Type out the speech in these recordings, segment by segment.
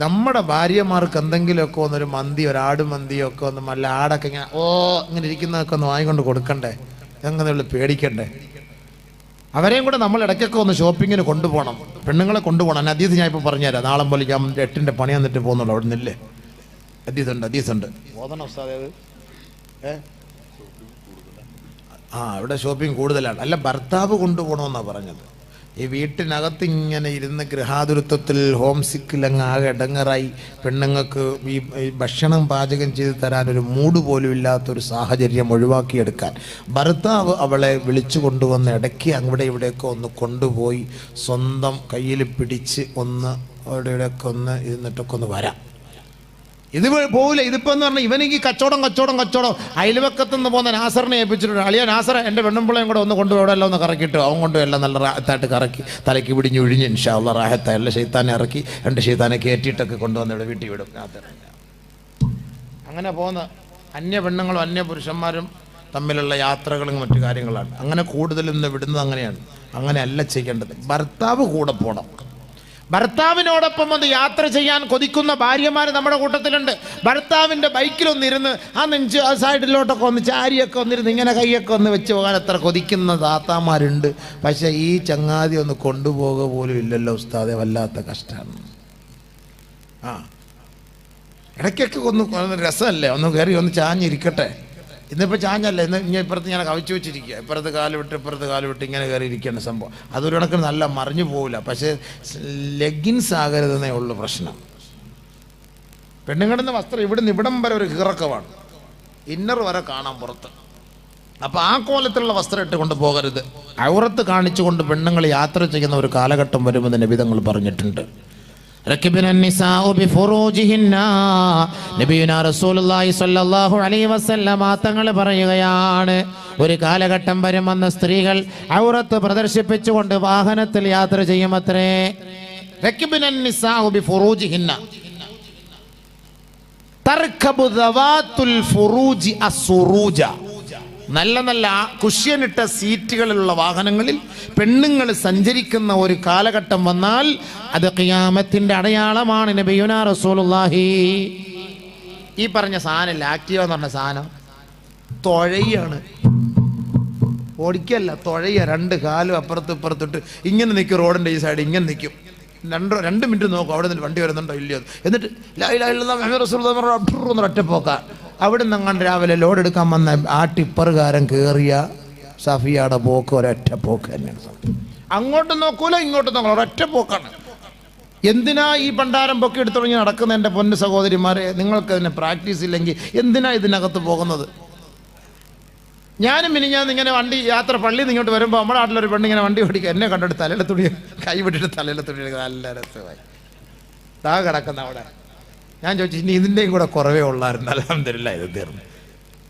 നമ്മുടെ ഭാര്യമാർക്ക് എന്തെങ്കിലുമൊക്കെ ഒന്നൊരു മന്തി, ഒരാട് മന്തിയൊക്കെ ഒന്ന് നല്ല ആടൊക്കെ ഇങ്ങനെ ഇങ്ങനെ ഇരിക്കുന്നതൊക്കെ ഒന്ന് വാങ്ങിക്കൊണ്ട് കൊടുക്കണ്ടേ, എങ്ങനെയുള്ള പേടിക്കണ്ടേ? അവരെയും കൂടെ നമ്മൾ ഇടയ്ക്കൊക്കെ ഒന്ന് ഷോപ്പിങ്ങിന് കൊണ്ടുപോകണം, പെണ്ണുങ്ങളെ കൊണ്ടുപോകണം. അതീത് ഞാൻ ഇപ്പോൾ പറഞ്ഞുതരാം. നാളെ പോലെ ഞാൻ 8-ന്റെ പണി വന്നിട്ട് പോകുന്നുള്ളൂ. അവിടെ നിന്നില്ലേ അതീതുണ്ട് ഓതണം ഉസ്താദേ അത്. ഇവിടെ ഷോപ്പിംഗ് കൂടുതലാണ്. അല്ല, ഭർത്താവ് കൊണ്ടുപോകണമെന്നാണ് പറഞ്ഞത്. ഈ വീട്ടിനകത്ത് ഇങ്ങനെ ഇരുന്ന് ഗൃഹാതുരത്വത്തിൽ ഹോം സിക്കിലങ്ങ് ആകെ ഇടങ്ങറായി പെണ്ണുങ്ങൾക്ക് ഈ ഭക്ഷണം പാചകം ചെയ്ത് തരാനൊരു മൂഡ് പോലും ഇല്ലാത്തൊരു സാഹചര്യം ഒഴിവാക്കിയെടുക്കാൻ ഭർത്താവ് അവളെ വിളിച്ചു കൊണ്ടുവന്ന് ഇടയ്ക്ക് അവിടെ ഇവിടെയൊക്കെ ഒന്ന് കൊണ്ടുപോയി സ്വന്തം കയ്യിൽ പിടിച്ച് ഒന്ന് അവിടെ ഇവിടെയൊക്കെ ഒന്ന് ഇരുന്നിട്ടൊക്കെ ഒന്ന് വരാം. ഇത് പോകില്ല. ഇതിപ്പോൾ എന്ന് പറഞ്ഞാൽ ഇവനെങ്കിൽ കച്ചവടം അയൽവക്കത്തുനിന്ന് പോകുന്ന നാസറിനെ ഏൽപ്പിച്ചിട്ടുണ്ട്. അളിയ നാസർ എൻ്റെ പെണ്ണുമ്പിളയും കൂടെ ഒന്ന് കൊണ്ടുപോകണം ഒന്ന് കറക്കിയിട്ട് അവൻ കൊണ്ടുപോയെല്ലാം നല്ല റാഹത്തായിട്ട് കറക്കി തലയ്ക്ക് പിടിഞ്ഞ് ഒഴിഞ്ഞ് ഇൻഷാ അല്ലാ റാഹത്തായി എല്ലാ ഷെയ്ത്താനെ ഇറക്കി 2 ഷെയ്ത്താനെ കയറ്റിയിട്ടൊക്കെ കൊണ്ടുവന്ന് ഇവിടെ വീട്ടിൽ വിടും. അങ്ങനെ പോകുന്ന അന്യ പെണ്ണുങ്ങളും അന്യ പുരുഷന്മാരും തമ്മിലുള്ള യാത്രകളും മറ്റു കാര്യങ്ങളാണ്. അങ്ങനെ കൂടുതൽ ഇന്ന് വിടുന്നത് അങ്ങനെയാണ്. അങ്ങനെയല്ല ചെയ്യേണ്ടത്. ഭർത്താവ് കൂടെ പോകണം. ഭർത്താവിനോടൊപ്പം ഒന്ന് യാത്ര ചെയ്യാൻ കൊതിക്കുന്ന ഭാര്യമാർ നമ്മുടെ കൂട്ടത്തിലുണ്ട്. ഭർത്താവിൻ്റെ ബൈക്കിലൊന്നിരുന്ന് ആ നെഞ്ച് ആ സൈഡിലോട്ടൊക്കെ ഒന്ന് ചാരിയൊക്കെ ഒന്നിരുന്ന് ഇങ്ങനെ കൈയൊക്കെ ഒന്ന് വെച്ച് പോകാൻ എത്ര കൊതിക്കുന്ന താത്താമാരുണ്ട്. പക്ഷേ ഈ ചങ്ങാതി ഒന്ന് കൊണ്ടുപോകുക പോലും ഇല്ലല്ലോ ഉസ്താദെ, വല്ലാത്ത കഷ്ടമാണ്. ഇടയ്ക്കൊക്കെ ഒന്ന് രസമല്ലേ, ഒന്ന് കയറി ഒന്ന് ചാഞ്ഞിരിക്കട്ടെ. ഇന്നിപ്പോൾ ചാഞ്ഞല്ലേ, ഇനി ഇപ്പുറത്ത് ഞാൻ കവിച്ചു വെച്ചിരിക്കുക. ഇപ്പുറത്ത് കാല് വിട്ട് ഇങ്ങനെ കയറി ഇരിക്കേണ്ട സംഭവം. അതൊരു കണക്കിന് നല്ല മറിഞ്ഞു പോവില്ല. പക്ഷേ ലെഗിൻസ് ആകരുതെന്നേ ഉള്ളൂ പ്രശ്നം. പെണ്ണുങ്ങളുടെ വസ്ത്രം ഇവിടുന്ന് ഇവിടം വരെ ഒരു കീറക്കമാണ്, ഇന്നർ വരെ കാണാൻ പുറത്ത്. അപ്പോൾ ആ കോലത്തിലുള്ള വസ്ത്രം ഇട്ടുകൊണ്ട് പോകരുത്. ഔറത്ത് കാണിച്ചുകൊണ്ട് പെണ്ണുങ്ങൾ യാത്ര ചെയ്യുന്ന ഒരു കാലഘട്ടം വരുമെന്ന് നബിതങ്ങൾ പറഞ്ഞിട്ടുണ്ട്. തങ്ങൾ പറയുകയാണ്, ഒരു കാലഘട്ടം വരുമെന്ന് സ്ത്രീകൾ ഔറത്ത് പ്രദർശിപ്പിച്ചുകൊണ്ട് വാഹനത്തിൽ യാത്ര ചെയ്യുമത്രേ. നല്ല നല്ല കുഷ്യനിട്ട സീറ്റുകളിലുള്ള വാഹനങ്ങളിൽ പെണ്ണുങ്ങൾ സഞ്ചരിക്കുന്ന ഒരു കാലഘട്ടം വന്നാൽ അത് ഖിയാമത്തിന്റെ അടയാളമാണ്. നബിയുനാ റസൂലുള്ളാഹി ഈ പറഞ്ഞ സാധനം ആക്റ്റീവ എന്ന് പറഞ്ഞ സാധനം തുഴയാണ്, ഓടിക്കല്ല, തുഴയ. 2 കാലും അപ്പുറത്ത് ഇപ്പുറത്തിട്ട് ഇങ്ങനെ നിൽക്കും. റോഡിൻ്റെ ഈ സൈഡ് ഇങ്ങനെ നിൽക്കും. 2 മിനിറ്റ് നോക്കും അവിടെ നിന്ന് വണ്ടി വരുന്നുണ്ടോ ഇല്ലയോ. എന്നിട്ട് ലാ ഇലാഹ ഇല്ലല്ലാഹ് മുഹമ്മദ് റസൂലുള്ളാഹി ഒറ്റപ്പോക്ക. അവിടെ നിന്ന് അങ്ങാണ്ട് രാവിലെ ലോഡ് എടുക്കാൻ വന്ന ആ ടിപ്പറുകാരൻ കയറിയ സഫിയയുടെ പോക്ക് ഒരൊറ്റ പോക്ക് തന്നെയാണ്. അങ്ങോട്ടും നോക്കൂല ഇങ്ങോട്ടും നോക്കൂല, ഒരൊറ്റ പോക്കാണ്. എന്തിനാ ഈ പണ്ടാരം പൊക്കി എടുത്തു തുടങ്ങി നടക്കുന്ന എൻ്റെ പൊന്നു സഹോദരിമാരെ? നിങ്ങൾക്ക് അതിന് പ്രാക്ടീസ് ഇല്ലെങ്കിൽ എന്തിനാ ഇതിനകത്ത് പോകുന്നത്? ഞാനും ഇങ്ങനെ വണ്ടി യാത്ര പള്ളിയിൽ നിന്ന് ഇങ്ങോട്ട് വരുമ്പോൾ നമ്മുടെ നാട്ടിലൊരു പെണ്ണിങ്ങനെ വണ്ടി ഓടിക്കുക. എന്നെ കണ്ടിട്ട് തലയിലെ തുണി കൈ വിട്ടിട്ട് തലയിലെ തുണി നല്ല രസമായി താ കിടക്കുന്ന അവിടെ. ഞാൻ ചോദിച്ചു, ഇനി ഇതിൻ്റെയും കൂടെ കുറവേ ഉള്ളായിരുന്നു. അൽഹംദുലില്ലാഹ് ഇത് തീർന്നു.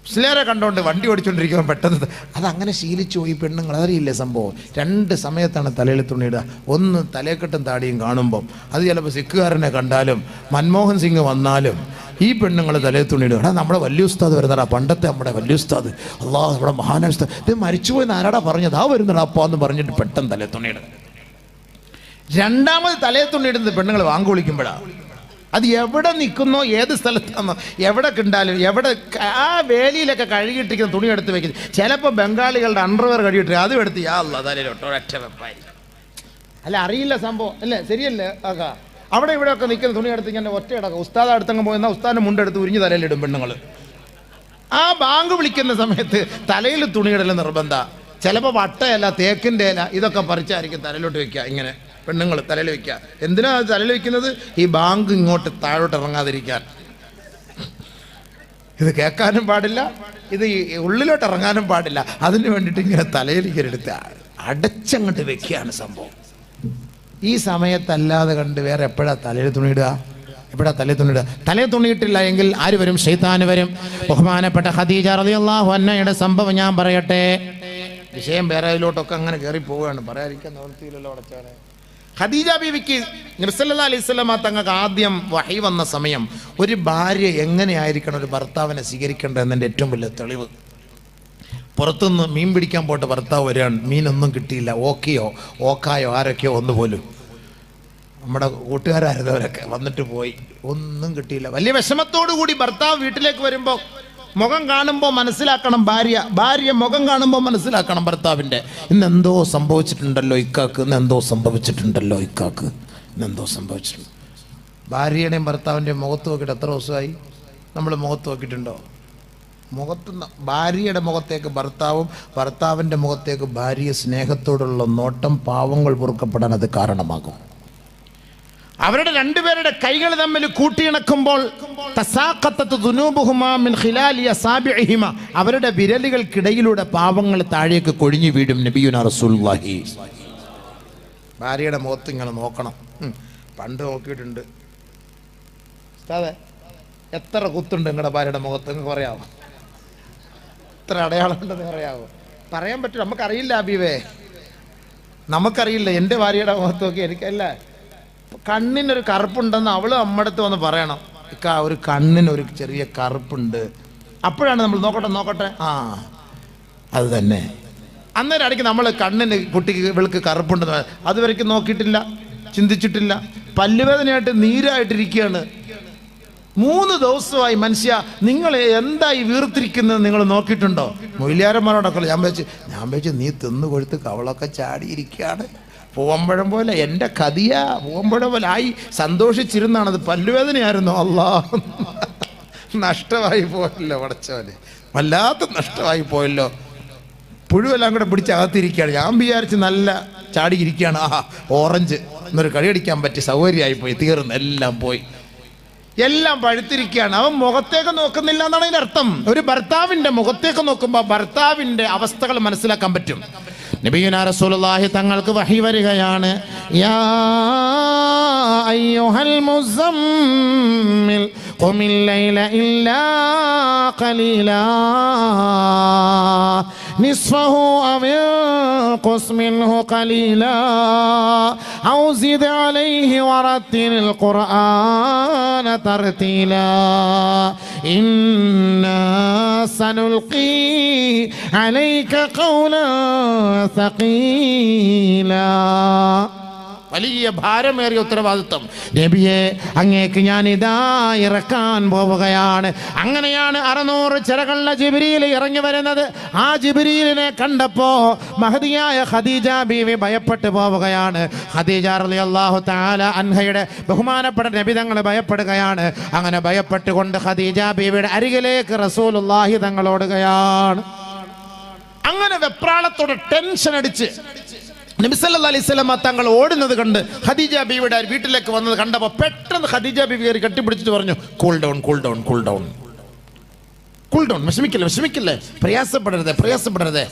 മുസ്ലിയാരെ കണ്ടുകൊണ്ട് വണ്ടി ഓടിച്ചുകൊണ്ടിരിക്കുമ്പോൾ പെട്ടെന്ന് അതങ്ങനെ ശീലിച്ചു പോയി പെണ്ണുങ്ങൾ. അതറിയില്ലേ സംഭവം? 2 സമയത്താണ് തലയിൽ തുണിയിടുക. ഒന്ന് തലയെക്കെട്ടും താടിയും കാണുമ്പം, അത് ചിലപ്പോൾ സിഖുകാരനെ കണ്ടാലും മൻമോഹൻ സിംഗ് വന്നാലും ഈ പെണ്ണുങ്ങൾ തലയിൽ തുണിയിടുക. നമ്മുടെ വലിയ ഉസ്താദ് വരുന്നടാ, പണ്ടത്തെ നമ്മുടെ വലിയ ഉസ്താദ്, അള്ളാഹ് നമ്മുടെ മഹാനായ ഉസ്താദ്, ഇത് മരിച്ചുപോയെന്ന് ആരാടാ പറഞ്ഞത്? ആ വരുന്നടാ അപ്പ എന്ന് പറഞ്ഞിട്ട് പെട്ടെന്ന് തലയിൽ തുണിയിടുക. 2ാമത് തലയിൽ തുണിയിടുന്നത് പെണ്ണുങ്ങൾ വാങ്ങു വിളിക്കുമ്പോഴാണ്. അത് എവിടെ നിൽക്കുന്നോ, ഏത് സ്ഥലത്താണോ, എവിടെ കണ്ടാലും, എവിടെ ആ വേലിയിലൊക്കെ കഴുകിയിട്ടിരിക്കുന്ന തുണി എടുത്ത് വെക്കുന്നത്. ചിലപ്പോൾ ബംഗാളികളുടെ അണ്ടർവെയർ കഴുകിയിട്ട് അതും എടുത്ത് ഒറ്റ വെപ്പായി. അല്ല, അറിയില്ല സംഭവം അല്ലേ? ശരിയല്ലേ? ആകാ അവിടെ ഇവിടെയൊക്കെ നിൽക്കുന്ന തുണി എടുത്ത് ഇങ്ങനെ ഒറ്റ ഇടക്കാം. ഉസ്താദ് അടുത്തങ്ങ് പോയെന്നാൽ ഉസ്താദിൻ്റെ മുണ്ടെടുത്ത് ഉരിഞ്ഞ് തലയിലിടും പെണ്ണുങ്ങൾ. ആ ബാങ്ക് വിളിക്കുന്ന സമയത്ത് തലയിൽ തുണിയിടൽ നിർബന്ധ. ചിലപ്പോൾ വട്ടയല്ല, തേക്കിൻ്റെ ഇല ഇതൊക്കെ പറിച്ചായിരിക്കും തലയിലോട്ട് വെക്കുക. ഇങ്ങനെ പെണ്ണുങ്ങൾ തലയിൽ വെക്കുക. എന്തിനാ അത് തലയിൽ വെക്കുന്നത്? ഈ ബാങ്ക് ഇങ്ങോട്ട് താഴോട്ട് ഇറങ്ങാതിരിക്കാൻ. ഇത് കേൾക്കാനും പാടില്ല, ഇത് ഉള്ളിലോട്ട് ഇറങ്ങാനും പാടില്ല. അതിന് വേണ്ടിയിട്ട് ഇങ്ങനെ തലയിൽ ഇങ്ങനെ എടുത്ത് അടച്ചങ്ങോട്ട് വെക്കുകയാണ് സംഭവം. ഈ സമയത്തല്ലാതെ കണ്ട് വേറെ എപ്പോഴാണ് തലയിൽ തുണിയിടുക? എപ്പോഴാ തലയിൽ തുണിയിടുക? തലയിൽ തുണിയിട്ടില്ല എങ്കിൽ ആര് വരും? ശൈത്താന് വരും. ബഹുമാനപ്പെട്ട ഖദീജ റളിയല്ലാഹു അൻഹയുടെ സംഭവം ഞാൻ പറയട്ടെ. വിഷയം വേറെ ഇതിലോട്ടൊക്കെ അങ്ങനെ കയറി പോവുകയാണ്, പറയാതിരിക്കാൻ നിവൃത്തിയില്ലല്ലോ അടച്ചാണ്. ഖദീജ ബീവിക്ക് നബി സല്ലല്ലാഹു അലൈഹി വസല്ലം തങ്ങൾക്ക് ആദ്യം വഹി വന്ന സമയം ഒരു ഭാര്യ എങ്ങനെയായിരിക്കണം ഒരു ഭർത്താവിനെ സ്വീകരിക്കേണ്ടത് എന്നതിൻ്റെ ഏറ്റവും വലിയ തെളിവ്. പുറത്തുനിന്ന് മീൻ പിടിക്കാൻ പോയിട്ട് ഭർത്താവ് വരികയാണ്, മീനൊന്നും കിട്ടിയില്ല, ഓക്കായോ ആരൊക്കെയോ ഒന്ന് പോലും. നമ്മുടെ കൂട്ടുകാരായിരുന്നു അവരൊക്കെ. വന്നിട്ട് പോയി, ഒന്നും കിട്ടിയില്ല. വലിയ വിഷമത്തോടു കൂടി ഭർത്താവ് വീട്ടിലേക്ക് വരുമ്പോൾ മുഖം കാണുമ്പോൾ മനസ്സിലാക്കണം ഭാര്യ മുഖം കാണുമ്പോൾ മനസ്സിലാക്കണം ഭർത്താവിൻ്റെ ഇന്നെന്തോ സംഭവിച്ചിട്ടുണ്ടല്ലോ ഇക്കാക്ക്, ഇന്നെന്തോ സംഭവിച്ചിട്ടുണ്ടല്ലോ ഇക്കാക്ക്, ഇന്നെന്തോ സംഭവിച്ചിട്ടുണ്ട്. ഭാര്യയുടെയും ഭർത്താവിൻ്റെയും മുഖത്ത് നോക്കിയിട്ട് എത്ര ദിവസമായി നമ്മൾ മുഖത്ത് നോക്കിയിട്ടുണ്ടോ? ഭാര്യയുടെ മുഖത്തേക്ക് ഭർത്താവും ഭർത്താവിൻ്റെ മുഖത്തേക്ക് ഭാര്യ സ്നേഹത്തോടുള്ള നോട്ടം പാവങ്ങൾ പൊറുക്കപ്പെടാൻ അത് കാരണമാകും. അവരുടെ രണ്ടുപേരുടെ കൈകൾ തമ്മിൽ കൂട്ടിയിണക്കുമ്പോൾ അവരുടെ വിരലുകൾക്കിടയിലൂടെ പാവങ്ങൾ താഴേക്ക് കൊഴിഞ്ഞു വീഴും. നബിയുനാ റസൂലുള്ളാഹി. ഭാര്യയുടെ മുഖത്ത് ഇങ്ങനെ നോക്കണം. പണ്ട് നോക്കിയിട്ടുണ്ട്. എത്ര കുത്തുണ്ട് നിങ്ങളുടെ ഭാര്യയുടെ മുഖത്ത് നിങ്ങൾക്ക് പറയാമോ? എത്ര അടയാളം ഉണ്ടെന്ന് പറയാമോ? പറയാൻ പറ്റും, നമുക്കറിയില്ല അബീവേ, നമുക്കറിയില്ല. എൻ്റെ ഭാര്യയുടെ മുഖത്ത് നോക്കി എനിക്കല്ല, കണ്ണിനൊരു കറുപ്പുണ്ടെന്ന് അവള് അമ്മടുത്ത് വന്ന് പറയണം, ഇക്ക ഒരു കണ്ണിനൊരു ചെറിയ കറുപ്പുണ്ട്. അപ്പോഴാണ് നമ്മൾ നോക്കട്ടെ ആ അത് തന്നെ. അന്നേരം ഇടയ്ക്ക് നമ്മൾ കണ്ണിന് കുട്ടിക്ക് ഇവൾക്ക് കറുപ്പുണ്ടെന്ന് അതുവരയ്ക്ക് നോക്കിയിട്ടില്ല, ചിന്തിച്ചിട്ടില്ല. പല്ലുവേദനയായിട്ട് നീരായിട്ടിരിക്കുകയാണ്. 3 ദിവസമായി മനുഷ്യ നിങ്ങൾ എന്തായി വീർത്തിരിക്കുന്നത് നിങ്ങൾ നോക്കിയിട്ടുണ്ടോ? മൊയിലാരന്മാരോടൊക്കെ ഞാൻ വെച്ച് നീ തിന്നു കൊഴുത്ത് കവളൊക്കെ ചാടിയിരിക്കുകയാണ്. പൂവമ്പഴം പോലെ എൻ്റെ കതിയ പൂവമ്പഴം പോലെ ആയി സന്തോഷിച്ചിരുന്നാണത്. പല്ലുവേദനയായിരുന്നു. അല്ലാ, നഷ്ടമായി പോയല്ലോ പടച്ചവന്, വല്ലാത്ത നഷ്ടമായി പോയല്ലോ. പുഴുവെല്ലാം കൂടെ പിടിച്ച് അകത്തിരിക്കുകയാണ്. ഞാൻ വിചാരിച്ച് നല്ല ചാടിയിരിക്കുകയാണ്. ഓറഞ്ച് എന്നൊരു കളിയടിക്കാൻ പറ്റി, സൗകര്യമായി പോയി, തീർന്നു, എല്ലാം പോയി, എല്ലാം പഴുത്തിരിക്കുകയാണ്. അവൻ മുഖത്തേക്ക് നോക്കുന്നില്ല എന്നാണ് അതിൻ്റെ അർത്ഥം. ഒരു ഭർത്താവിൻ്റെ മുഖത്തേക്ക് നോക്കുമ്പോൾ ഭർത്താവിൻ്റെ അവസ്ഥകൾ മനസ്സിലാക്കാൻ പറ്റും. നബിയുനാ റസൂലുള്ളാഹി തങ്ങൾക്ക് വഹി വരികയാണ്. യാ അയ്യുഹൽ മുസമ്മിൽ ഖുമിൽ ലൈല ഇല്ലാ ഖലീലാ നിസ്ഫഹു അവ ഖുസ് മിൻഹു ഖലീലാ ഔ സിദ് അലൈഹി വറത്തിലിൽ ഖുർആന തർതീലാ ഇന്നാ സനുൽഖി അലൈക ഖൗലൻ സഖീലാ. വലിയ ഭാരമേറിയ ഉത്തരവാദിത്വം. നബിയെ, അങ്ങേക്ക് ഞാൻ ഇതാ ഇറക്കാൻ പോവുകയാണ്. അങ്ങനെയാണ് 600 ചിറകുള്ള ജിബ്രീൽ ഇറങ്ങി വരുന്നത്. ആ ജിബ്രീലിനെ കണ്ടപ്പോ മഹദിയായ ഖദീജ ബീവി ഭയപ്പെട്ടു പോവുകയാണ്. ഖദീജ റളിയല്ലാഹു തആല അൻഹയുടെ ബഹുമാനപ്പെട്ട നബി തങ്ങൾ ഭയപ്പെടുകയാണ്. അങ്ങനെ ഭയപ്പെട്ടുകൊണ്ട് ഖദീജ ബീവിയുടെ അരികിലേക്ക് റസൂലുള്ളാഹി തങ്ങളോടുകയാണ്. അങ്ങനെ വെപ്രാളത്തോടെ ടെൻഷൻ അടിച്ച് നബി സല്ലല്ലാഹു അലൈഹി വസല്ലം തങ്ങൾ ഓടുന്നത് കണ്ട് ഖദീജ ബീവിയുടെ വീട്ടിലേക്ക് വന്നത് കണ്ടപ്പോൾ പെട്ടെന്ന് ഖദീജ ബീവി കെട്ടിപ്പിടിച്ചിട്ട് പറഞ്ഞു, cool down, cool down, cool down, cool down, വിഷമിക്കില്ലേ, പ്രയാസപ്പെടരുത്,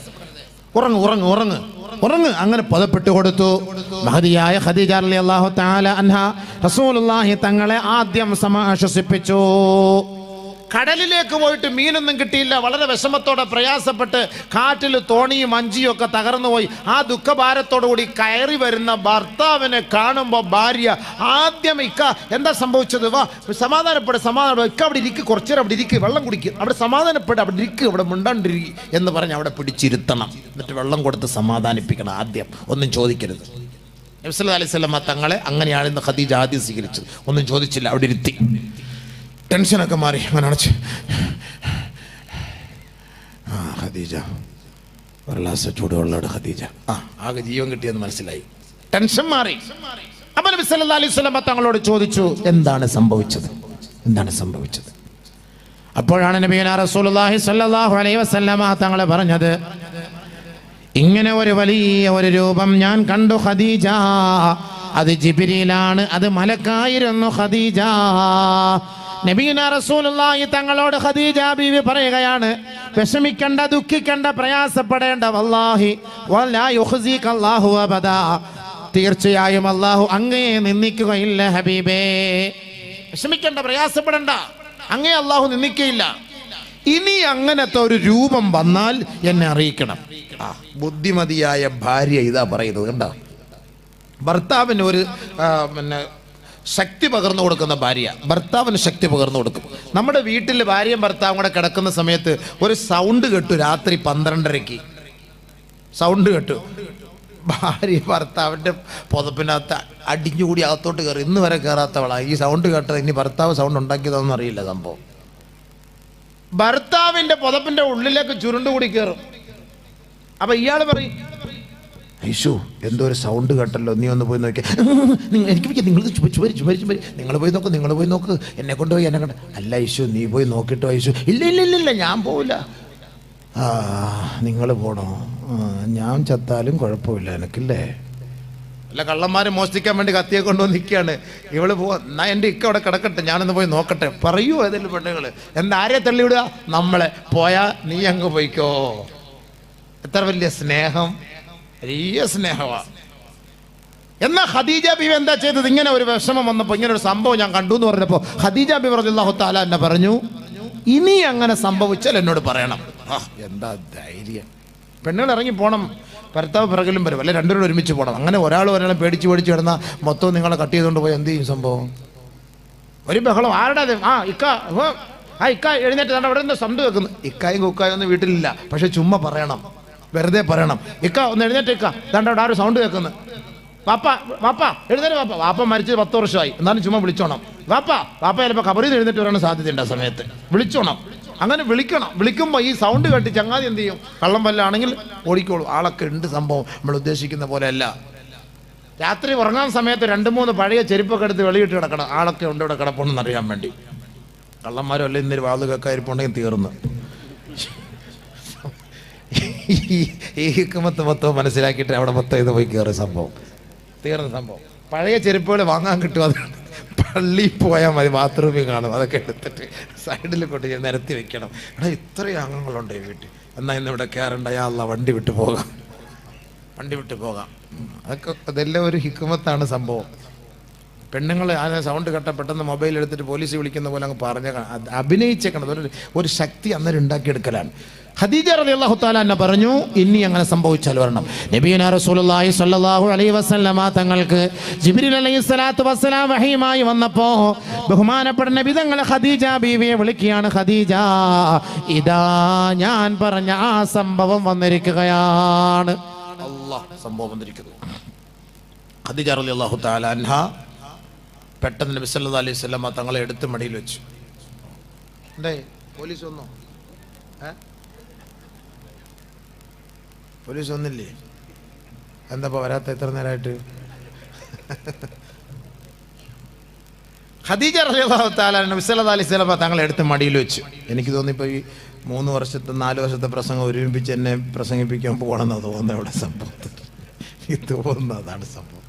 ഉറങ്ങ്. അങ്ങനെ പദപ്പെട്ടു കൊടുത്തു. മഹദിയായ ഖദീജ റളിയല്ലാഹു തആല അൻഹ റസൂലുള്ളാഹി തങ്ങളെ ആദ്യം സമാശ്വസിപ്പിച്ചു. കടലിലേക്ക് പോയിട്ട് മീനൊന്നും കിട്ടിയില്ല. വളരെ വിഷമത്തോടെ പ്രയാസപ്പെട്ട് കാറ്റിൽ തോണിയും വഞ്ചിയും ഒക്കെ തകർന്നു പോയി. ആ ദുഃഖഭാരത്തോടു കൂടി കയറി വരുന്ന ഭർത്താവിനെ കാണുമ്പോൾ ഭാര്യ ആദ്യം, ഇക്ക എന്താ സംഭവിച്ചത്, വാ സമാധാനപ്പെട്, ഇക്ക അവിടെ ഇരിക്ക്, കുറച്ചേരം അവിടെ ഇരിക്ക്, വെള്ളം കുടിക്കുക, അവിടെ സമാധാനപ്പെട്ട് അവിടെ ഇരിക്കുക, അവിടെ മിണ്ടാണ്ടിരിക്കുക എന്ന് പറഞ്ഞ് അവിടെ പിടിച്ചിരുത്തണം. എന്നിട്ട് വെള്ളം കൊടുത്ത് സമാധാനിപ്പിക്കണം. ആദ്യം ഒന്നും ചോദിക്കരുത്. നബി സല്ലല്ലാഹു അലൈഹി വസല്ലം തങ്ങളെ അങ്ങനെയാണ് ഇന്ന് ഖദീജ ആദ്യം സ്വീകരിച്ചത്. ഒന്നും ചോദിച്ചില്ല, അവിടെ ഇരുത്തി. ടെൻഷനൊക്കെ മാറി മനടച്ച്, ഖദീജ ഒരു ഗ്ലാസ് ചൂടുവെള്ളമാണ് ഖദീജ. ആകെ ജീവൻ കിട്ടിയെന്ന് മനസ്സിലായി, ടെൻഷൻ മാറി. അപ്പോൾ നബി സല്ലല്ലാഹു അലൈഹി വസല്ലം തങ്ങളോട് ചോദിച്ചു, എന്താണ് സംഭവിച്ചത്? അപ്പോഴാണ് നബിയുനാ റസൂലുള്ളാഹി സ്വല്ലല്ലാഹു അലൈഹി വസല്ലം തങ്ങൾ പറഞ്ഞത്, ഇങ്ങനെ ഒരു വലിയ ഒരു രൂപം ഞാൻ കണ്ടു ഖദീജ, അത് ജിബ്രീലാണ്, അത് മലക്കായിരുന്നു ഖദീജ. നബിയുനാ റസൂലുള്ളാഹി തങ്ങളോട് ഖദീജ ബീവി പറയുകയാണ്, വിഷമിക്കണ്ട, ദുഃഖിക്കണ്ട, പ്രയാസപ്പെടേണ്ട, വല്ലാഹി വലാ യുഖ്സിക അല്ലാഹു അബദാ, തീർച്ചയായും അല്ലാഹു അങ്ങയെ നിന്ദിക്കുകയില്ല ഹബീബേ. വിഷമിക്കണ്ട, പ്രയാസപ്പെടണ്ട, അങ്ങേ അല്ലാഹു നിന്ദിക്കുകയില്ല. ഇനി അങ്ങനത്തെ ഒരു രൂപം വന്നാൽ എന്നെ അറിയിക്കണം. ബുദ്ധിമതിയായ ഭാര്യ ഇതാ പറയുന്നത്, കണ്ടോ? ഭർത്താവിന് ഒരു ശക്തി പകർന്നു കൊടുക്കുന്ന ഭാര്യ ഭർത്താവിന് ശക്തി പകർന്നു കൊടുക്കും. നമ്മുടെ വീട്ടിൽ ഭാര്യയും ഭർത്താവും കൂടെ കിടക്കുന്ന സമയത്ത് ഒരു സൗണ്ട് കേട്ടു. രാത്രി 12:30 സൗണ്ട് കേട്ടു. ഭാര്യ ഭർത്താവിൻ്റെ പുതപ്പിനകത്ത് അടിഞ്ഞുകൂടി അകത്തോട്ട് കയറി ഇന്ന് വരെ കയറാത്തവളാ. ഈ സൗണ്ട് കേട്ടത് ഇനി ഭർത്താവ് സൗണ്ട് ഉണ്ടാക്കിയതൊന്നും അറിയില്ല സംഭവം. ഭർത്താവിൻ്റെ പുതപ്പിൻ്റെ ഉള്ളിലേക്ക് ചുരുണ്ടുകൂടി കയറും. അപ്പൊ ഇയാൾ പറയും, ഐശു എന്തോ ഒരു സൗണ്ട് കേട്ടല്ലോ, നീ ഒന്ന് പോയി നോക്കി. എനിക്ക് നിങ്ങൾ ചുമരി നിങ്ങൾ പോയി നോക്ക് എന്നെ കൊണ്ടുപോയി എന്നെ കണ്ട. അല്ല ഐശു നീ പോയി നോക്കിട്ടോ. ഐശു ഇല്ല ഞാൻ പോവില്ല. നിങ്ങൾ പോണോ? ഞാൻ ചത്താലും കുഴപ്പമില്ല എനിക്കില്ലേ. അല്ല കള്ളന്മാരെ മോഷ്ടിക്കാൻ വേണ്ടി കത്തിയെ കൊണ്ടുവന്ന് നിൽക്കുകയാണ്. ഇവള് പോവാ, എന്നാ എൻ്റെ ഇക്ക അവിടെ കിടക്കട്ടെ, ഞാനൊന്ന് പോയി നോക്കട്ടെ. പറയൂ ഏതെങ്കിലും പെണ്ണുങ്ങൾ. എന്താരെ തള്ളിവിടുക? നമ്മളെ പോയാ നീ അങ്ങ് പോയിക്കോ. എത്ര വലിയ സ്നേഹം, വലിയ സ്നേഹമാണ്. എന്നാ ഖദീജ ബീവി എന്താ ചെയ്തത്? ഇങ്ങനെ ഒരു വിഷമം വന്നപ്പോൾ ഇങ്ങനെ ഒരു സംഭവം ഞാൻ കണ്ടു എന്ന് പറഞ്ഞപ്പോൾ ഖദീജ ബീവി റളിയല്ലാഹു തആല എന്നെ പറഞ്ഞു, ഇനി അങ്ങനെ സംഭവിച്ചാൽ എന്നോട് പറയണം. എന്താ ധൈര്യം. പെണ്ണുകൾ ഇറങ്ങി പോകണം, ഭർത്താവ് പിറകിലും വരും, അല്ലെ രണ്ടുപേരും ഒരുമിച്ച് പോകണം. അങ്ങനെ ഒരാളെ പേടിച്ച് കിടന്നാൽ മൊത്തം നിങ്ങളെ കട്ട് ചെയ്തുകൊണ്ട് പോയി എന്ത് ചെയ്യും? സംഭവം ഒരു ബഹളം. ആരുടെ അത്? ഇക്ക എഴുന്നേറ്റ് തന്നെ അവിടെ നിന്ന് സൗണ്ട് വെക്കുന്നു. ഇക്കായും കുക്കായും ഒന്നും വീട്ടിലില്ല, പക്ഷെ ചുമ്മാ പറയണം, വെറുതെ പറയണം. ഇക്ക ഒന്ന് എഴുന്നേറ്റ്, ഇക്ക ദാണ്ട അവിടെ ആരും സൗണ്ട് കേൾക്കുന്നു. വാപ്പ എഴുന്നേറ്റ്. വാപ്പ മരിച്ചത് 10 വർഷമായി, എന്നാലും ചുമ്മാ വിളിച്ചോണം. വാപ്പ ചിലപ്പോൾ ഖബറിൽ നിന്ന് എഴുന്നേറ്റ് വരാൻ സാധ്യതയുണ്ട്. ആ സമയത്ത് വിളിച്ചോണം. അങ്ങനെ വിളിക്കണം. വിളിക്കുമ്പോൾ ഈ സൗണ്ട് കേട്ട് ചങ്ങാതി എന്ത് ചെയ്യും? കള്ളം വല്ലാണെങ്കിൽ ഓടിക്കോളും. ആളൊക്കെ ഉണ്ട് സംഭവം, നമ്മൾ ഉദ്ദേശിക്കുന്ന പോലെയല്ല. രാത്രി ഉറങ്ങാൻ സമയത്ത് 2-3 പഴയ ചെരുപ്പൊക്കെ എടുത്ത് വെളിയിട്ട് കിടക്കണം. ആളൊക്കെ ഉണ്ട് ഇവിടെ കിടപ്പുണ്ടെന്ന് അറിയാൻ വേണ്ടി. കള്ളന്മാരും അല്ല ഇന്നൊരു വാത് കേൾക്കാതിരിപ്പുണ്ടെങ്കിൽ തീർന്നു. ഈ ഹിക്മത്ത് മൊത്തം മനസ്സിലാക്കിയിട്ട് അവിടെ മൊത്തം ഇത് പോയി കയറിയ സംഭവം തീർന്ന സംഭവം. പഴയ ചെരുപ്പുകൾ വാങ്ങാൻ കിട്ടും. അത് പള്ളിയിൽ പോയാൽ മതി, ബാത്റൂമിൽ കാണും. അതൊക്കെ എടുത്തിട്ട് സൈഡിൽ കൊണ്ട് നിരത്തി വെക്കണം. എടാ ഇത്രയും അംഗങ്ങളുണ്ട് ഈ വീട്ടിൽ, എന്നാൽ ഇന്ന് ഇവിടെ കയറണ്ട, യാ വണ്ടി വിട്ട് പോകാം. അതൊക്കെ അതെല്ലാം ഒരു ഹിക്മത്താണ് സംഭവം. പെണ്ണുങ്ങൾ ആ സൗണ്ട് കേട്ട പെട്ടെന്ന് മൊബൈൽ എടുത്തിട്ട് പോലീസ് വിളിക്കുന്ന പോലെ അങ്ങ് പറഞ്ഞ അഭിനയിച്ചേക്കണം. ഒരു ശക്തി അന്നേരം ഉണ്ടാക്കിയെടുക്കലാണ്. ഖദീജ റളിയല്ലാഹു തആല എന്നെ പറഞ്ഞു, ഇനി അങ്ങനെ സംഭവിച്ചാൽ വരണം. നബിയുനാ റസൂലുള്ളാഹി സ്വല്ലല്ലാഹു അലൈഹി വസല്ലമ തങ്ങൾക്ക് ജിബ്രീൽ അലൈഹിസ്സലാത്തു വസ്സലാം വഹീമായി വന്നപ്പോൾ ബഹുമാനപ്പെട്ട നബി തങ്ങൾ ഖദീജ ബീവിയെ വിളിക്കുകയാണ്. ഖദീജ, ഇതാ ഞാൻ പറഞ്ഞ ആ സംഭവം വന്നിരിക്കുകയാണ്. അല്ലാഹ് സംഭവം വന്നിരിക്കുന്നു. ഖദീജ റളിയല്ലാഹു തആല അൻഹ പെട്ടെന്ന് നബി സല്ലല്ലാഹു അലൈഹി വസല്ലമ തങ്ങളെ എടുത്ത് മടിയിൽ വെച്ചു. എന്തേ പോലീസ് വന്നോ? പോലീസ് വന്നില്ലേ? എന്താ വരാത്ത എത്ര നേരമായിട്ട്? ഖദീജ റളിയല്ലാഹു തആല നബി സല്ലല്ലാഹു അലൈഹി വസല്ലമ തങ്ങളെ എടുത്ത് മടിയിൽ വെച്ചു. എനിക്ക് തോന്നിപ്പോൾ ഈ 3 വർഷത്തെ 4 വർഷത്തെ പ്രസംഗം ഒരുമിപ്പിച്ച് എന്നെ പ്രസംഗിപ്പിക്കാൻ പോകണമെന്നാണ് തോന്നുന്നത്. ഇവിടെ സംഭവത്തിൽ തോന്നുന്നതാണ് സംഭവം.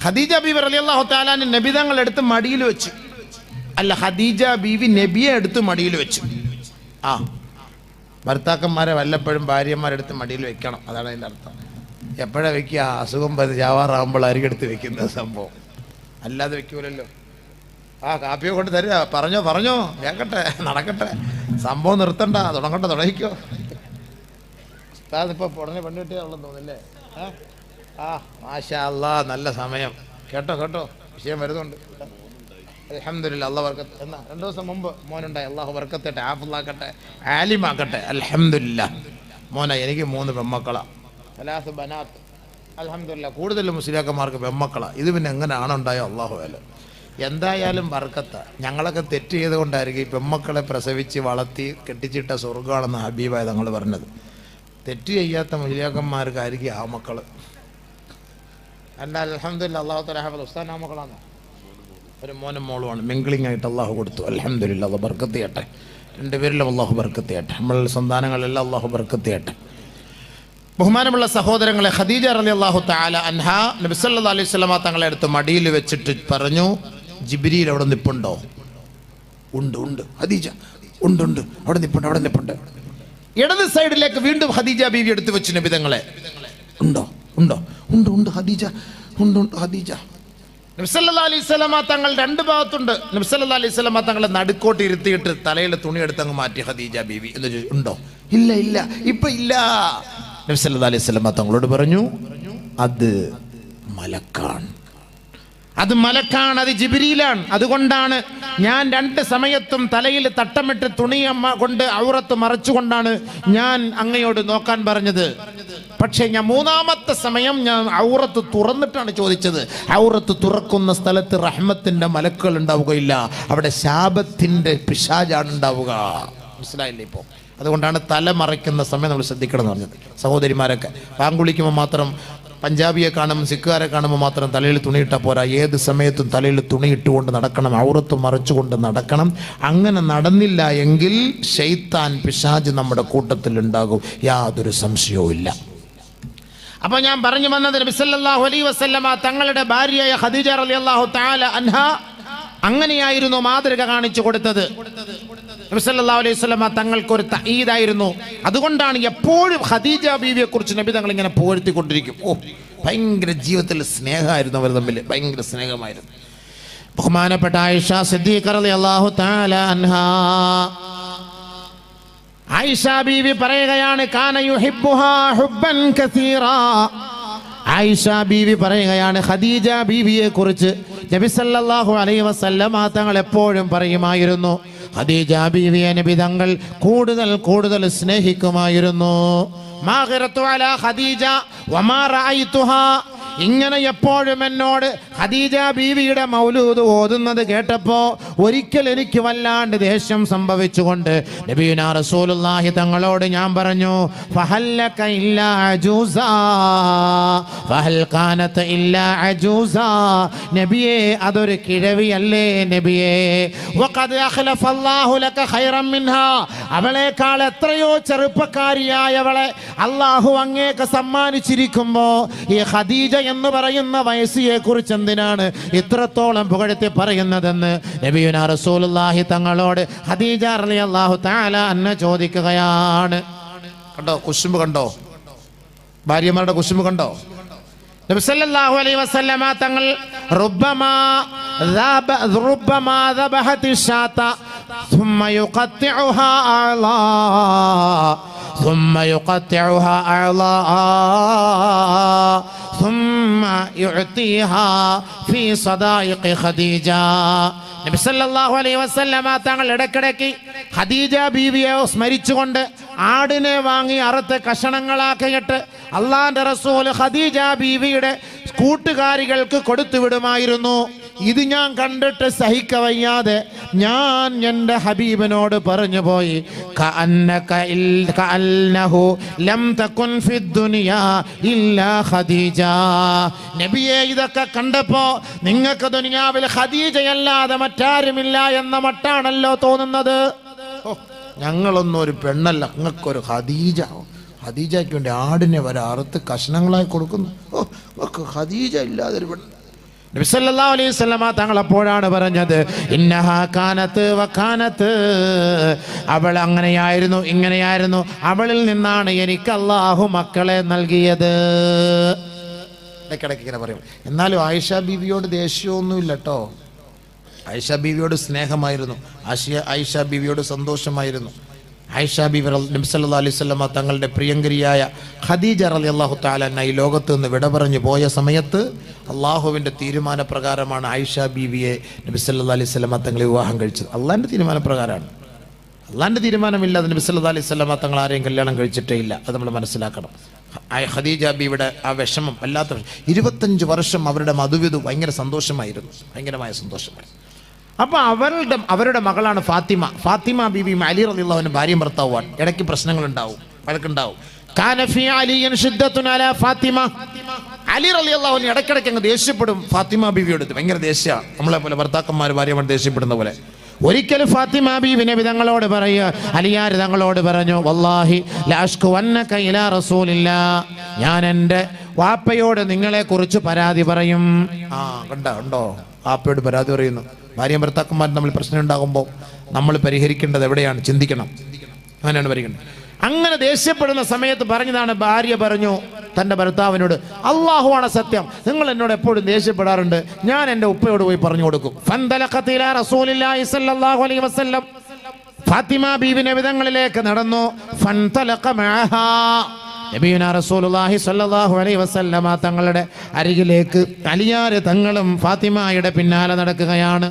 ഖദീജ ബീവി റളിയല്ലാഹു തആല നബി തങ്ങൾ എടുത്ത് മടിയിൽ വെച്ചു. അല്ല, ഖദീജ ബീവി നബിയെ എടുത്ത് മടിയിൽ വെച്ചു. ഭർത്താക്കന്മാരെ വല്ലപ്പോഴും ഭാര്യമാരെടുത്ത് മടിയിൽ വെക്കണം, അതാണ് അതിൻ്റെ അർത്ഥം. എപ്പോഴാണ് വെക്കുക? അസുഖം ജാവാറാകുമ്പോഴായിരിക്കും എടുത്ത് വെക്കുന്ന സംഭവം, അല്ലാതെ വെക്കൂലല്ലോ. കാപ്പിയോ കൊണ്ട് തരിക, പറഞ്ഞോ കേൾക്കട്ടെ, നടക്കട്ടെ, സംഭവം നിർത്തണ്ട, തുടങ്ങിക്കോ. ഇപ്പോൾ ഉടനെ പെണ്ണ് കിട്ടിയാണെന്ന് തോന്നില്ലേ? മാഷാ അല്ലാ, നല്ല സമയം. കേട്ടോ വിഷയം വരുന്നുണ്ട്. അൽഹംദുലില്ലാ, അല്ലാഹു ബർക്കത്ത്. എന്നാ 2 ദിവസം മുമ്പ് മോനുണ്ടായി, അല്ലാഹു ബർക്കത്തട്ടെ, ആഫിളാക്കട്ടെ, ആലിമാക്കട്ടെ. അൽഹംദുലില്ലാ. മോനെ എനിക്ക് 3 പെൺമക്കളാണ്, 3 ബനാത്ത്. അൽഹംദുലില്ലാ, കൂടുതലും മുസ്ലിയാക്കന്മാർക്ക് പെൺമക്കളാണ്. ഇത് പിന്നെ എങ്ങനെയാണ് ഉണ്ടായോ അല്ലാഹു അലം. എന്തായാലും ബർക്കത്ത. ഞങ്ങളൊക്കെ തെറ്റ് ചെയ്തുകൊണ്ടായിരിക്കും ഈ പെൺമക്കളെ പ്രസവിച്ച് വളർത്തി കെട്ടിച്ചിട്ട സ്വർഗ്ഗമാണെന്ന് ഹബീബായ തങ്ങൾ പറഞ്ഞത്. തെറ്റ് ചെയ്യാത്ത മുസ്ലിയാക്കന്മാർക്കായിരിക്കും ആ മക്കൾ. എന്നാൽ അൽഹംദുലില്ലാ, അല്ലാഹു തആല ഹാഫിള്. ഉസ്താദ് ആ മക്കളാണ്, ഒരു മോനും മോളുമാണ്. മിംഗ്ലിംഗ് ആയിട്ട് അള്ളാഹു കൊടുത്തു. അൽഹംദുലില്ലാ, അല്ലാഹു ബർക്കത്ത് ചെയ്യട്ടെ. 2 പേരിലും അള്ളാഹു ബർക്കത്ത് ചെയ്യട്ടെ. നമ്മളുടെ സന്താനങ്ങളെല്ലാം അള്ളാഹു ബർക്കത്ത് ചെയ്യട്ടെ. ബഹുമാനമുള്ള സഹോദരങ്ങളെ, ഖദീജ റളിയല്ലാഹു തആല അൻഹ നബി സല്ലല്ലാഹു അലൈഹി വസല്ലമ തങ്ങളെ എടുത്ത് മടിയിൽ വെച്ചിട്ട് പറഞ്ഞു, ജിബ്രീൽ അവിടെ നിൽപ്പുണ്ടോ? ഉണ്ട് ഖദീജ, ഉണ്ട് അവിടെ നിൽപ്പുണ്ട്. ഇടത് സൈഡിലേക്ക് വീണ്ടും ഖദീജ ബീവി എടുത്തു വെച്ചു നബി തങ്ങളെ. ഉണ്ട് ഖദീജ, ഉണ്ട് ഖദീജ. നബി സല്ലല്ലാഹു അലൈഹി വസല്ലമ തങ്ങൾ 2 ഭാഗത്തുണ്ട്. നബി സല്ലല്ലാഹു അലൈഹി വസല്ലമ തങ്ങളെ നടുക്കോട്ട് ഇരുത്തിയിട്ട് തലയിൽ തുണി എടുത്തങ്ങ് മാറ്റി ഖദീജ ബീവി. എന്ന് ചോദിച്ചു, ഉണ്ടോ? ഇല്ല, ഇപ്പൊ ഇല്ല. നബി സല്ലല്ലാഹു അലൈഹി വസല്ലമ തങ്ങളോട് പറഞ്ഞു, അത് മലക്കാണ്, അത് ജിബ്രീലാണ്. അതുകൊണ്ടാണ് ഞാൻ 2 സമയത്തും തലയിൽ തട്ടമിട്ട് തുണിയമ്മ കൊണ്ട് ഔറത്ത് മറച്ചുകൊണ്ടാണ് ഞാൻ അങ്ങയോട് നോക്കാൻ പറഞ്ഞത്. പക്ഷേ ഞാൻ മൂന്നാമത്തെ സമയം ഞാൻ ഔറത്ത് തുറന്നിട്ടാണ് ചോദിച്ചത്. ഔറത്ത് തുറക്കുന്ന സ്ഥലത്ത് റഹ്മത്തിൻ്റെ മലക്കുകൾ ഉണ്ടാവുകയില്ല, അവിടെ ശാപത്തിൻ്റെ പിശാചാണ് ഉണ്ടാവുക. മനസ്സിലായില്ലേ ഇപ്പോൾ? അതുകൊണ്ടാണ് തല മറയ്ക്കുന്ന സമയം നമ്മൾ ശ്രദ്ധിക്കണം എന്ന് പറഞ്ഞത്. സഹോദരിമാരൊക്കെ പാങ്കുളിക്കുമ്പോൾ മാത്രം, പഞ്ചാബിയെ കാണുമ്പോൾ സിഖുകാരെ കാണുമ്പോൾ മാത്രം തലയിൽ തുണിയിട്ടാൽ പോരാ, ഏത് സമയത്തും തലയിൽ തുണിയിട്ടുകൊണ്ട് നടക്കണം, ഔറത്ത് മറച്ചുകൊണ്ട് നടക്കണം. അങ്ങനെ നടന്നില്ല എങ്കിൽ ശൈത്താൻ പിശാച് നമ്മുടെ കൂട്ടത്തിൽ ഉണ്ടാകും, യാതൊരു സംശയവും ഇല്ല. അപ്പോൾ ഞാൻ പറഞ്ഞു വന്നത്, നബി സല്ലല്ലാഹു അലൈഹി വസല്ലമ തങ്ങളുടെ ഭാര്യയായ ഖദീജ റളിയല്ലാഹു തആല അൻഹ അങ്ങനെയായിരുന്നു മാതൃക കാണിച്ചു കൊടുത്തത്. നബി സല്ലല്ലാഹു അലൈഹി വസല്ലമ തങ്ങൾക്കൊരു തഈദായിരുന്നു. അതുകൊണ്ടാണ് എപ്പോഴും ഖദീജ ബീവിയെ കുറിച്ച് നബി തങ്ങൾ ഇങ്ങനെ പുകഴ്ത്തിക്കൊണ്ടിരിക്കും. ഭയങ്കര ജീവിതത്തിൽ സ്നേഹമായിരുന്നു അവർ തമ്മിൽ, ഭയങ്കര സ്നേഹമായിരുന്നു. ബഹുമാനപ്പെട്ട ആയിഷ സിദ്ദീഖ റളിയല്ലാഹു തആല അൻഹ, ആയിഷ ബീവി പറയുകയാണ്, കാന യുഹിബ്ബുഹാ ഹുബ്ബൻ കസീറാ. ആയിഷ ബീവി പറയുകയാണ്, ഖദീജ ബീവിയെ കുറിച്ച് നബി സല്ലല്ലാഹു അലൈഹി വസല്ലമ തങ്ങൾ എപ്പോഴും പറയുമായിരുന്നു, ഖദീജ ബീവിയെ നബി തങ്ങൾ കൂടുതൽ കൂടുതൽ സ്നേഹിക്കുമായിരുന്നു. മാഗിറത്തു അലാ ഖദീജ വമാ റഅയ്തുഹാ. ഇങ്ങനെ എപ്പോഴും എന്നോട് ഖദീജ ബീവിയുടെ മൗലൂദ് ഓതുന്നത് കേട്ടപ്പോൾ ഒരിക്കൽ എനിക്ക് വല്ലാണ്ട് ദേഷ്യം സംഭവിച്ചുകൊണ്ട് നബിയുനാ റസൂലുള്ളാഹി തങ്ങളോട് ഞാൻ പറഞ്ഞു, ഫഹല്ലക ഇല്ലാ അജൂസാ ഫഹൽ കാനത ഇല്ലാ അജൂസാ. നബിയേ, അതൊരു കിഴവിയല്ലേ നബിയേ. വഖദ് അഖ്ലഫല്ലാഹു ലക ഖൈറൻ മിൻഹാ. അവളേക്കാൾ എത്രയോ ചെറുപ്പക്കാരിയായവളെ അല്ലാഹു അങ്ങേക്ക് സമ്മാനിച്ചിരിക്കുമ്പോൾ ഈ ഖദീജ എന്ന് പറയുന്ന വയസ്സിയെ കുറിച്ച് എന്തിനാണ് ഇത്രത്തോളം പുകഴ്ത്തി പറയുന്നതെന്ന് നബിയുനാ റസൂലുള്ളാഹി തങ്ങളോട് ഖദീജ റളിയല്ലാഹു തആല അൻഹ ചോദിക്കുകയാണ്. കണ്ടോ കുശുമ്പ്, കണ്ടോ ഭാര്യമാരുടെ കുശുമ്പ് കണ്ടോ? നബി സല്ലല്ലാഹു അലൈഹി വസല്ലമ തങ്ങൾ റുബ്ബമാ ദബഹതി ശാത ثم يقطعها أعضاء ثم يعطيها في صدائق خديجة. നബി സല്ലല്ലാഹു അലൈഹി വസല്ലമ തങ്ങൾ ഇടയ്ക്കിടയ്ക്ക് ഖദീജ ബീവിയെ സ്മരിച്ചുകൊണ്ട് ആടിനെ വാങ്ങി അറുത്ത് കഷണങ്ങളാക്കിയിട്ട് അള്ളാന്റെ റസൂൽ ഖദീജ ബീവിയുടെ കൂട്ടുകാരികൾക്ക് കൊടുത്തു വിടുമായിരുന്നു. ഇത് ഞാൻ കണ്ടിട്ട് സഹിക്കവയ്യാതെ ഞാൻ എൻ്റെ ഹബീബിനോട് പറഞ്ഞു പോയി, കഅന്നഹു ലം തകുൻ ഫിദ്ദുനിയാ ഇല്ലാ ഖദീജ. നബിയെ, ഇതൊക്കെ കണ്ടപ്പോ നിങ്ങൾക്ക് ദുനിയാവിൽ ഖദീജയല്ലാതെ മറ്റാരുമില്ല എന്ന മട്ടാണല്ലോ തോന്നുന്നത്. ഞങ്ങളൊന്നും ഒരു പെണ്ണല്ല, നിങ്ങൾക്കൊരു ഖദീജ. ഖദീജയ്ക്ക് വേണ്ടി ആടിനെ വരെ അറുത്ത് കഷ്ണങ്ങളായി കൊടുക്കുന്നു. ഖദീജ ഇല്ലാതെ ഒരു പെണ്ണ്. നബി സല്ലല്ലാഹു അലൈഹി വസല്ലമ തങ്ങൾ അപ്പോഴാണ് പറഞ്ഞത്, ഇന്നഹാ കാനത്ത് വകാനത്ത്. അവൾ അങ്ങനെയായിരുന്നു, ഇങ്ങനെയായിരുന്നു. അവളിൽ നിന്നാണ് എനിക്ക് അല്ലാഹു മക്കളെ നൽകിയത്. ഇടയ്ക്കിടയ്ക്ക് ഇങ്ങനെ പറയും. എന്നാലും ആയിഷ ബീവിയോട് ദേഷ്യമൊന്നുമില്ല കേട്ടോ. ആയിഷ ബീവിയോട് സ്നേഹമായിരുന്നു, ആയിഷ ബീവിയോട് സന്തോഷമായിരുന്നു. ആയിഷ ബീവി നബി സല്ലല്ലാഹു അലൈഹി വസല്ലമ തങ്ങളുടെ പ്രിയങ്കരിയായ ഖദീജ റളിയല്ലാഹു തആല അൻഹ ഈ ലോകത്ത് നിന്ന് വിട പറഞ്ഞു പോയ സമയത്ത് അള്ളാഹുവിൻ്റെ തീരുമാനപ്രകാരമാണ് ആയിഷ ബീവിയെ നബി സല്ലല്ലാഹു അലൈഹി വസല്ലമ തങ്ങൾ വിവാഹം കഴിച്ചത്. അള്ളാഹിൻ്റെ തീരുമാനപ്രകാരമാണ്. അള്ളാഹിൻ്റെ തീരുമാനമില്ലാതെ നബി സല്ലല്ലാഹു അലൈഹി വസല്ലമ തങ്ങൾ ആരെയും കല്യാണം കഴിച്ചിട്ടേ ഇല്ല. അത് നമ്മൾ മനസ്സിലാക്കണം. ഖദീജ ബീവിയുടെ ആ വിഷമം വല്ലാത്ത 25 വർഷം അവരുടെ മധുവിധു ഭയങ്കര സന്തോഷമായിരുന്നു, ഭയങ്കരമായ സന്തോഷമായിരുന്നു. അപ്പോൾ അവരുടെ മകളാണ് ഫാത്തിമ. ഫാത്തിമ ബീവി അലി റളിയല്ലാഹു അൻഹു ഭാര്യയും ഭർത്താവുമാണ്. ഇടയ്ക്ക് പ്രശ്നങ്ങളുണ്ടാവും, വഴക്കുണ്ടാവും. കാന ഫീ അലിയിൻ ശിദ്ദത്തുൻ അലാ ഫാത്തിമ. അലി റളിയല്ലാഹു അൻഹു ഇടയ്ക്കിടയ്ക്ക് അങ്ങ് ദേഷ്യപ്പെടും ഫാത്തിമ ബീവിയോട്. ഭയങ്കര ദേഷ്യമാണ്, നമ്മളെ പോലെ ഭർത്താക്കന്മാർ ഭാര്യമാർ ദേഷ്യപ്പെടുന്ന പോലെ. ഒരിക്കലും ഫാത്തിമ ബീവി നബി തങ്ങളോട് പറയുക, അലിയാർ തങ്ങളോട് പറഞ്ഞു, വല്ലാഹി ലാ അഷ്കുവന്നക ഇലാ റസൂലില്ലാ. ഞാൻ എൻ്റെ വാപ്പയോട് നിങ്ങളെ കുറിച്ച് പരാതി പറയും. കണ്ടോ, വാപ്പയോട് പരാതി പറയുന്നു. ഭാര്യ ഭർത്താക്കന്മാർ തമ്മിൽ പ്രശ്നം ഉണ്ടാകുമ്പോൾ നമ്മൾ പരിഹരിക്കേണ്ടത് എവിടെയാണ്? ചിന്തിക്കണം. അങ്ങനെയാണ് പരിഹരിക്കേണ്ടത്. അങ്ങനെ ദേഷ്യപ്പെടുന്ന സമയത്ത് പറഞ്ഞതാണ്, ഭാര്യ പറഞ്ഞു തൻ്റെ ഭർത്താവിനോട്, അള്ളാഹുവാണ് സത്യം, നിങ്ങൾ എന്നോട് എപ്പോഴും ദേഷ്യപ്പെടാറുണ്ട്, ഞാൻ എൻ്റെ ഉപ്പയോട് പോയി പറഞ്ഞു കൊടുക്കും. ഫന്തലഖത് ഇലാ റസൂലില്ലാഹി സ്വല്ലല്ലാഹു അലൈഹി വസല്ലം. ഫാത്തിമ ബീവി നബിതങ്ങളിലേക്ക് നടന്നു. ഫന്തലഖ മഅഹാ. നബിയുനാ റസൂലുള്ളാഹി സ്വല്ലല്ലാഹു അലൈഹി വസല്ലമ തങ്ങളുടെ അരികിലേക്ക് അലിയാര് തങ്ങളും ഫാത്തിമയുടെ പിന്നാലെ നടക്കുകയാണ്.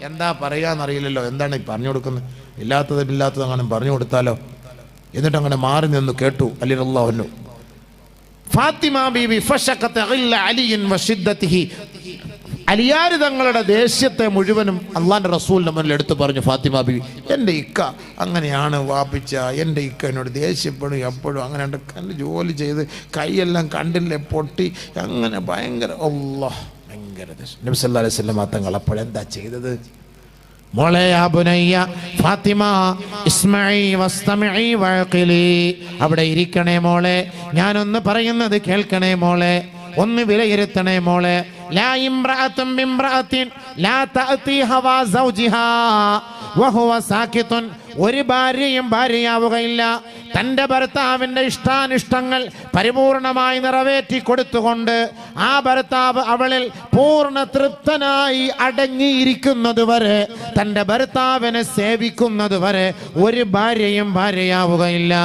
എന്താ പറയാന്നറിയില്ലല്ലോ, എന്താണ് പറഞ്ഞു കൊടുക്കുന്നത്? ഇല്ലാത്തത് അങ്ങനെ പറഞ്ഞു കൊടുത്താലോ. എന്നിട്ട് അങ്ങനെ മാറി നിന്ന് കേട്ടു അലി റളിയല്ലാഹു അൻഹു. ഫാത്തിമ ബീവി ഫശഖത ഗില്ല അലിയിൻ വശിദ്ദതിഹി, അലിയാർ തങ്ങളുടെ ദേഷ്യത്തെ മുഴുവനും അള്ളാന്റെ റസൂലിന്റെ മുന്നിൽ എടുത്തു പറഞ്ഞു ഫാത്തിമ ബീവി. എൻ്റെ ഇക്ക അങ്ങനെയാണ് വാപ്പിച്ച, എൻ്റെ ഇക്ക എന്നോട് ദേഷ്യപ്പെടും എപ്പോഴും, അങ്ങനെ എൻ്റെ ജോലി ചെയ്ത് കൈയെല്ലാം കണ്ടില്ലേ പൊട്ടി, അങ്ങനെ ഭയങ്കര ഭയങ്കര ദേഷ്യം. നബി സല്ലല്ലാഹു അലൈഹി വസല്ലം തങ്ങൾ അപ്പോഴെന്താ ചെയ്തത്? മോളെ യാ ബുനയ്യ ഫാത്തിമ ഇസ്മഈ വസ്തമിഈ വഅഖിലി, അവിടെ ഇരിക്കണേ മോളെ, ഞാനൊന്ന് പറയുന്നത് കേൾക്കണേ മോളെ, ഒന്ന് വിലയിരുത്തണേ മോളെ. ലാ ഇംറഅത്തുൻ ബിംറഅത്തിൻ ലാ തഅതി ഹവാ സൗജിഹാ വഹുവ സാകിതുൻ, ഒരു ഭാര്യയും ഭാര്യയാവുകയില്ല തൻ്റെ ഭർത്താവിൻ്റെ ഇഷ്ടാനിഷ്ടങ്ങൾ പരിപൂർണമായി നിറവേറ്റി കൊടുത്തുകൊണ്ട് ആ ഭർത്താവ് അവളിൽ പൂർണ്ണ തൃപ്തനായി അടങ്ങിയിരിക്കുന്നത് വരെ, തൻ്റെ ഭർത്താവിനെ സേവിക്കുന്നത് വരെ ഒരു ഭാര്യയും ഭാര്യയാവുകയില്ല.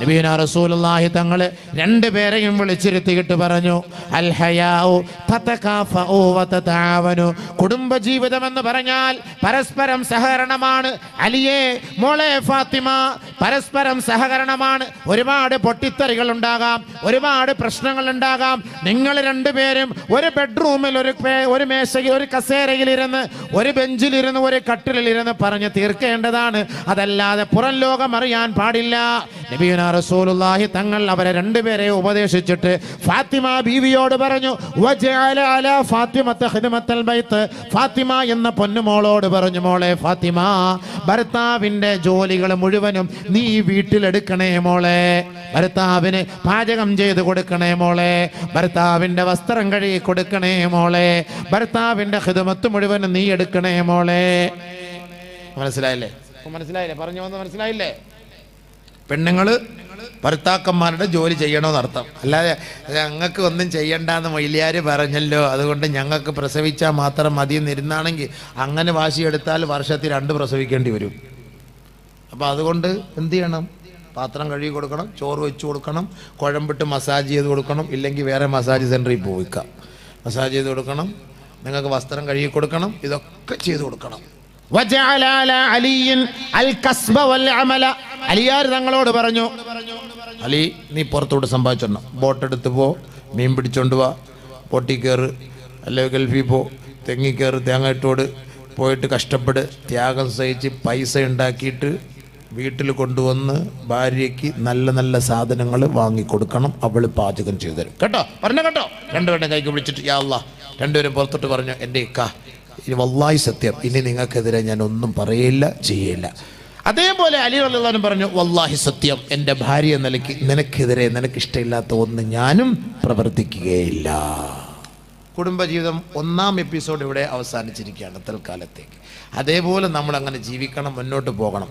നബിയുനാ റസൂലുള്ളാഹി തങ്ങൾ രണ്ടുപേരെയും വിളിച്ചിരുത്തിയിട്ട് പറഞ്ഞു, അൽ ഹയാഉ തതകാഫഉ വതതആവനു, കുടുംബജീവിതം എന്ന് പറഞ്ഞാൽ പരസ്പരം സഹകരണമാണ്. അലിയെ, മോളെ ഫാത്തിമ, പരസ്പരം സഹകരണമാണ്. ഒരുപാട് പൊട്ടിത്തെറികൾ ഉണ്ടാകാം, ഒരുപാട് പ്രശ്നങ്ങൾ ഉണ്ടാകാം. നിങ്ങൾ രണ്ടുപേരും ഒരു ബെഡ്റൂമിൽ ഒരു മേശയിൽ ഒരു കസേരയിലിരുന്ന് ഒരു ബെഞ്ചിലിരുന്ന് ഒരു കട്ടിലിരുന്ന് പറഞ്ഞ് തീർക്കേണ്ടതാണ്, അതല്ലാതെ പുറം ലോകം അറിയാൻ പാടില്ല. നബിയുനാ റസൂലുള്ളാഹി തങ്ങൾ അവരെ രണ്ടുപേരെ ഉപദേശിച്ചിട്ട് ഫാത്തിമ ബീവിയോട് പറഞ്ഞു, വജഅല അലാ ഫാത്തിമത ഖിദ്മത്തൽ ബൈത്ത്, ഫാത്തിമ എന്ന പൊന്നുമോളോട് പറഞ്ഞു, മോളെ ഫാത്തിമ, ഭർത്താവിൻ്റെ ജോലികൾ മുഴുവനും നീ വീട്ടിലെടുക്കണേ മോളെ, ഭർത്താവിന് പാചകം ചെയ്ത് കൊടുക്കണേ മോളെ, ഭർത്താവിൻ്റെ വസ്ത്രം കഴുകി കൊടുക്കണേ മോളെ, ഭർത്താവിൻ്റെ ഖിദ്മത്ത് മുഴുവനും നീ എടുക്കണേ മോളെ. മനസ്സിലായില്ലേ? പറഞ്ഞു വന്ന് മനസ്സിലായില്ലേ? പെണ്ണുങ്ങൾ ഭർത്താക്കന്മാരുടെ ജോലി ചെയ്യണമെന്നർത്ഥം. അല്ലാതെ ഞങ്ങൾക്ക് ഒന്നും ചെയ്യണ്ടെന്ന് മൊയ്ലിയാർ പറഞ്ഞല്ലോ, അതുകൊണ്ട് ഞങ്ങൾക്ക് പ്രസവിച്ചാൽ മാത്രം മതി എന്നിരുന്നാണെങ്കിൽ അങ്ങനെ വാശിയെടുത്താൽ വർഷത്തിൽ 2 പ്രസവിക്കേണ്ടി വരും. അപ്പോൾ അതുകൊണ്ട് എന്ത് ചെയ്യണം? പാത്രം കഴുകി കൊടുക്കണം, ചോറ് വെച്ച് കൊടുക്കണം, കുഴമ്പിട്ട് മസാജ് ചെയ്ത് കൊടുക്കണം, ഇല്ലെങ്കിൽ വേറെ മസാജ് സെൻറ്ററിൽ പോയിക്കാം, മസാജ് ചെയ്ത് കൊടുക്കണം, നിങ്ങൾക്ക് വസ്ത്രം കഴുകി കൊടുക്കണം, ഇതൊക്കെ ചെയ്ത് കൊടുക്കണം. അലിയാർ തങ്ങളോട് പറഞ്ഞു, അലി, നീ പുറത്തോട്ട് സമ്പാദിച്ചോണം, ബോട്ടെടുത്ത് പോ, മീൻ പിടിച്ചോണ്ട് വാ, പൊട്ടി കയറ്, അല്ലെങ്കിൽ ഗൾഫിൽ പോ, തെങ്ങി കയറ്, തേങ്ങ ഇട്ടോട്, പോയിട്ട് കഷ്ടപ്പെട്, ത്യാഗം സഹിച്ച് പൈസ ഉണ്ടാക്കിയിട്ട് വീട്ടിൽ കൊണ്ടുവന്ന് ഭാര്യയ്ക്ക് നല്ല നല്ല സാധനങ്ങൾ വാങ്ങിക്കൊടുക്കണം, അവൾ പാചകം ചെയ്തു തരും കേട്ടോ. പറഞ്ഞു കേട്ടോ? രണ്ടുപേരുടെ കൈക്ക് പിടിച്ചിട്ട് യാ അല്ലാഹ്, രണ്ടുപേരും പുറത്തോട്ട് പറഞ്ഞു, എൻ്റെ ഇക്ക, ഇനി വല്ലാഹി സത്യം, ഇനി നിങ്ങൾക്കെതിരെ ഞാൻ ഒന്നും പറയില്ല, ചെയ്യില്ല. അതേപോലെ അലി റളിയല്ലാഹു അൻഹു പറഞ്ഞു, വല്ലാഹി സത്യം, എൻ്റെ ഭാര്യ നിലയ്ക്ക് നിനക്കെതിരെ നിനക്കിഷ്ടമില്ലാത്ത ഒന്നും ഞാനും പ്രവർത്തിക്കുകയില്ല. കുടുംബജീവിതം 1ാം എപ്പിസോഡ് ഇവിടെ അവസാനിച്ചിരിക്കുകയാണ് തൽക്കാലത്തേക്ക്. അതേപോലെ നമ്മൾ അങ്ങനെ ജീവിക്കണം, മുന്നോട്ട് പോകണം.